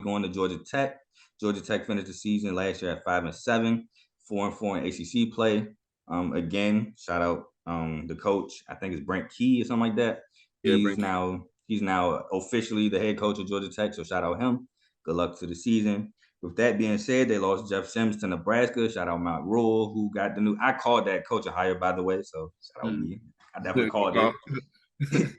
going to Georgia Tech. Georgia Tech finished the season last year at 5-7, 4-4 in ACC play. Again, shout out the coach. I think it's Brent Key or something like that. He's now officially the head coach of Georgia Tech. So shout out him. Good luck to the season. With that being said, they lost Jeff Sims to Nebraska. Shout out Mount Rule, who got the new. I called that coach a hire, by the way. So shout out me. I definitely called it.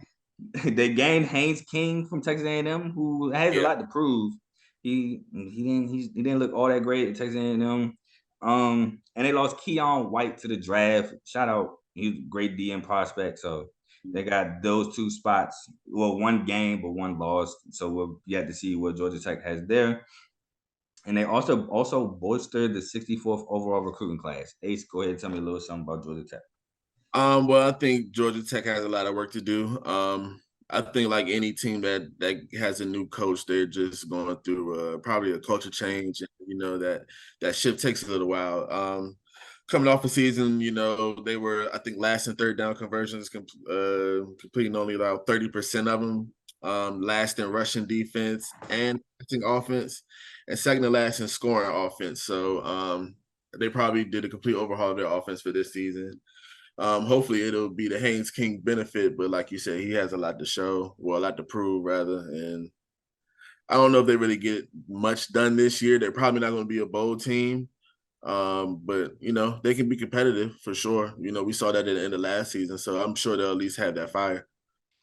They gained Haynes King from Texas A&M, who has a lot to prove. He didn't look all that great at Texas A&M. And they lost Keon White to the draft. Shout out, he's a great DM prospect. So they got those two spots. Well, one game, but one loss. So we'll yet to see what Georgia Tech has there. And they also bolstered the 64th overall recruiting class. Ace, go ahead and tell me a little something about Georgia Tech. Well, I think Georgia Tech has a lot of work to do. I think like any team that has a new coach, they're just going through probably a culture change. That shift takes a little while. Coming off a season, they were, I think, last in third down conversions, completing only about 30% of them. Last in rushing defense and passing offense, and second to last in scoring offense. So they probably did a complete overhaul of their offense for this season. Hopefully it'll be the Haynes King benefit, but like you said, he has a lot to show, well, a lot to prove rather. And I don't know if they really get much done this year. They're probably not going to be a bowl team. But they can be competitive for sure. We saw that at the end of last season, so I'm sure they'll at least have that fire.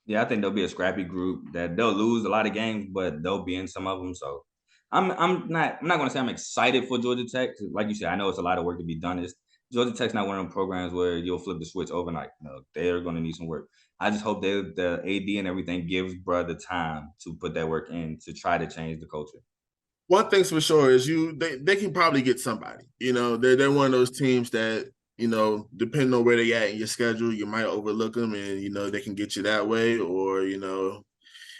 Yeah, I think they'll be a scrappy group that they'll lose a lot of games, but they'll be in some of them. So I'm not going to say I'm excited for Georgia Tech. Like you said, I know it's a lot of work to be done. Georgia Tech's not one of them programs where you'll flip the switch overnight. They're going to need some work. I just hope the AD and everything gives bro the time to put that work in to try to change the culture. One thing's for sure is they can probably get somebody. They're one of those teams that, depending on where they at in your schedule, you might overlook them and, they can get you that way. Or,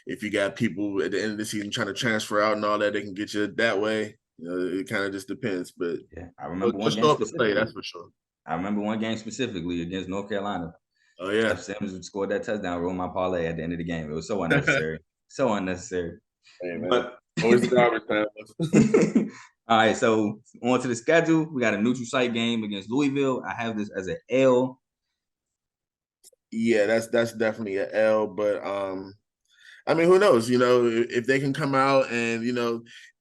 if you got people at the end of the season trying to transfer out and all that, they can get you that way. It kind of just depends. But yeah, I remember one game specifically. That's for sure. I remember one game specifically against North Carolina. Oh yeah, Jeff Sims scored that touchdown, rolled my parlay at the end of the game. It was so unnecessary, so unnecessary. Hey, man. But always garbage time. All right, so on to the schedule. We got a neutral site game against Louisville. I have this as an L. Yeah, that's definitely an L. But I mean, who knows? If they can come out and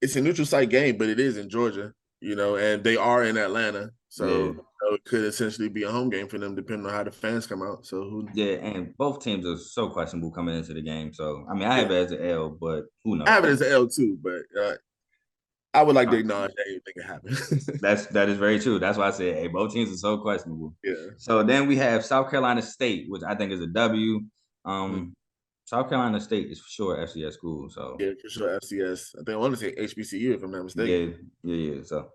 it's a neutral site game, but it is in Georgia. And they are in Atlanta, so it could essentially be a home game for them, depending on how the fans come out. So and both teams are so questionable coming into the game. So I mean, I have it as an L, but who knows? I have it as an L too, but I would like to acknowledge that anything can happen. That is very true. That's why I said, hey, both teams are so questionable. Yeah. So then we have South Carolina State, which I think is a W. South Carolina State is for sure FCS school. So yeah, for sure FCS. I think I want to say HBCU if I'm not mistaken. Yeah. So,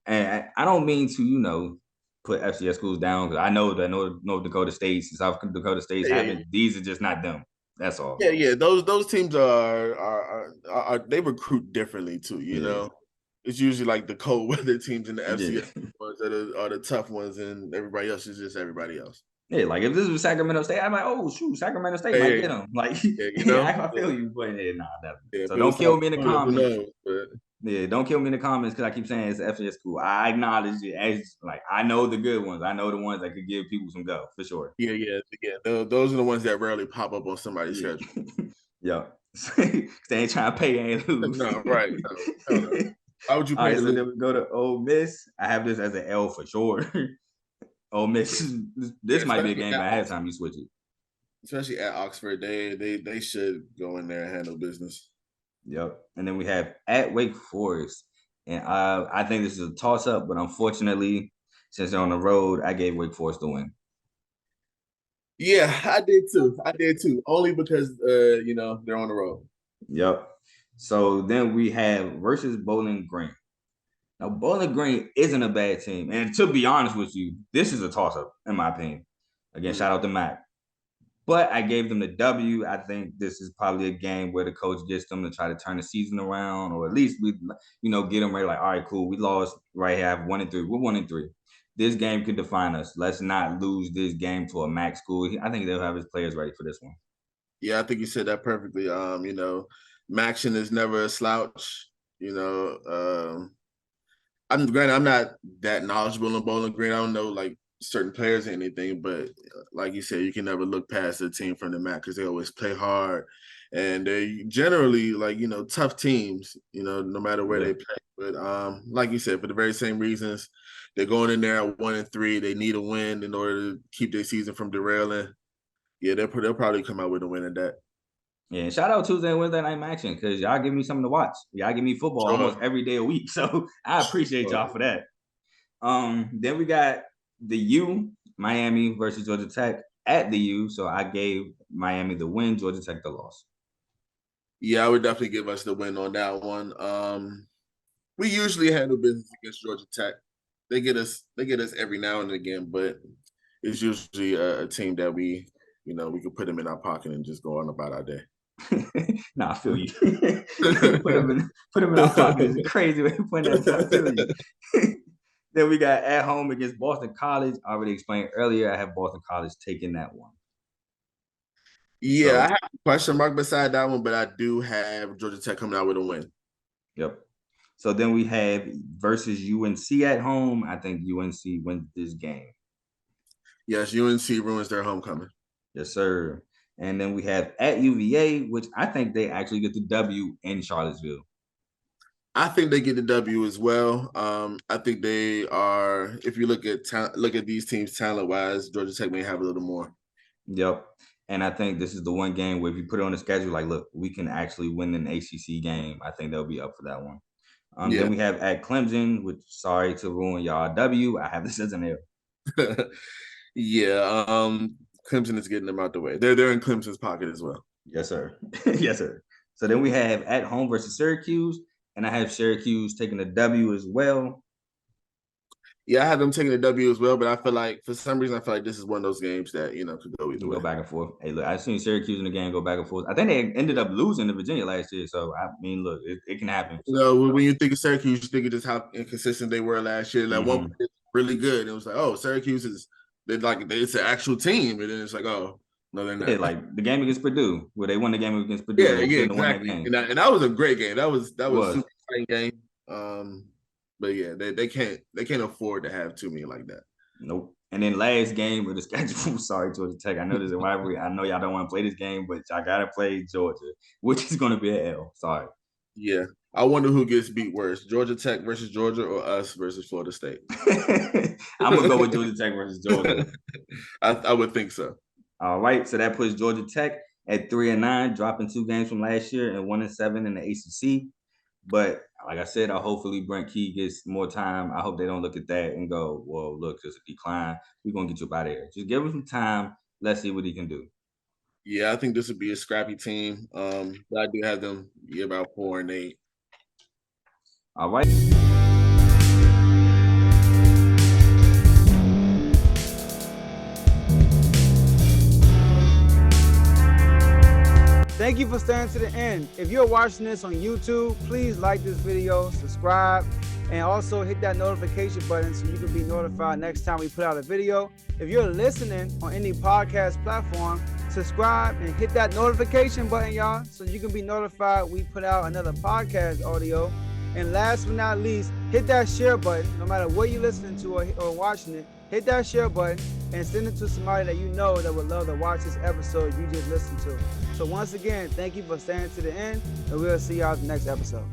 and I don't mean to put FCS schools down because I know that North Dakota State, South Dakota State haven't. These are just not them. That's all. Yeah. Those teams are they recruit differently too. You know, it's usually like the cold weather teams in the FCS ones that are the tough ones, and everybody else is just everybody else. Yeah, like if this was Sacramento State, I'm like, oh shoot, Sacramento State might get them. Like, I feel you, but so don't kill me in the comments. Don't kill me in the comments because I keep saying it's FCS school. I acknowledge it as like I know the good ones. I know the ones that could give people some go for sure. Yeah. Those are the ones that rarely pop up on somebody's schedule. Yeah, they ain't trying to pay, ain't lose. No, right. No. How would you pay? All right, so then we go to Ole Miss. I have this as an L for sure. Ole Miss, this might be a game at halftime you switch it. Especially at Oxford, they should go in there and handle business. Yep. And then we have at Wake Forest. And I think this is a toss-up, but unfortunately, since they're on the road, I gave Wake Forest the win. Yeah, I did too. Only because they're on the road. Yep. So then we have versus Bowling Green. Now, Bowling Green isn't a bad team. And to be honest with you, this is a toss-up, in my opinion. Again, shout out to Mac. But I gave them the W. I think this is probably a game where the coach gets them to try to turn the season around, or at least we, get them ready. Like, all right, cool. We lost right here. 1-3. We're 1-3. This game could define us. Let's not lose this game to a MAC school. I think they'll have his players ready for this one. Yeah, I think you said that perfectly. Maction is never a slouch. You know, I'm not that knowledgeable in Bowling Green. I don't know like certain players or anything, but like you said, you can never look past the team from the mat because they always play hard, and they generally like tough teams. No matter where they play. But like you said, for the very same reasons, they're going in there at 1-3. They need a win in order to keep their season from derailing. Yeah, they'll probably come out with a win in that. Yeah, and shout out Tuesday and Wednesday night action because y'all give me something to watch. Y'all give me football almost every day a week, so I appreciate y'all for that. Then we got the U, Miami versus Georgia Tech at the U. So I gave Miami the win, Georgia Tech the loss. Yeah, I would definitely give us the win on that one. We usually handle business against Georgia Tech. They get us every now and again, but it's usually a team that we can put them in our pocket and just go on about our day. Nah, I feel you. put them in our pocket is a crazy way of putting that. I feel you. Then we got at home against Boston College. I already explained earlier. I have Boston College taking that one. Yeah, I have a question mark beside that one, but I do have Georgia Tech coming out with a win. Yep. So then we have versus UNC at home. I think UNC wins this game. Yes, UNC ruins their homecoming. Yes, sir. And then we have at UVA, which I think they actually get the W in Charlottesville. I think they get the W as well. I think they are. If you look at these teams talent-wise, Georgia Tech may have a little more. Yep. And I think this is the one game where if you put it on the schedule, like, look, we can actually win an ACC game. I think they'll be up for that one. Then we have at Clemson, which, sorry to ruin y'all W. I have this as an L. Yeah. Clemson is getting them out the way. They're in Clemson's pocket as well. Yes, sir. Yes, sir. So then we have at home versus Syracuse, and I have Syracuse taking the W as well. Yeah, I have them taking the W as well, but I feel like for some reason this is one of those games that could go either way. Go back and forth. Hey, look, I've seen Syracuse in the game go back and forth. I think they ended up losing to Virginia last year, so I mean, look, it can happen. When you think of Syracuse, you think of just how inconsistent they were last year. Like one point, really good. It was like, oh, Syracuse it's an actual team, and then it's like, oh, no, they're not. Yeah, like the game against Purdue, where they won the game against Purdue. Yeah, exactly. And that was a great game. That was a super exciting game. But yeah, they can't afford to have too many like that. Nope. And then last game of the schedule, sorry, Georgia Tech. I know there's a rivalry. I know y'all don't want to play this game, but y'all gotta play Georgia, which is gonna be an L. Sorry. Yeah. I wonder who gets beat worse, Georgia Tech versus Georgia or us versus Florida State. I'm gonna go with Georgia Tech versus Georgia. I would think so. All right. So that puts Georgia Tech at 3-9, dropping 2 games from last year and 1-7 in the ACC. But like I said, hopefully Brent Key gets more time. I hope they don't look at that and go, well, look, there's a decline. We're going to get you up out of here. Just give him some time. Let's see what he can do. Yeah, I think this would be a scrappy team. But I do have them about 4-8. All right. Thank you for staying to the end. If you're watching this on YouTube, please like this video, subscribe, and also hit that notification button so you can be notified next time we put out a video. If you're listening on any podcast platform, subscribe and hit that notification button, y'all, so you can be notified we put out another podcast audio. And last but not least, hit that share button. No matter what you're listening to or watching it, hit that share button and send it to somebody that you know that would love to watch this episode you just listened to. So once again, thank you for staying to the end, and we'll see y'all in the next episode.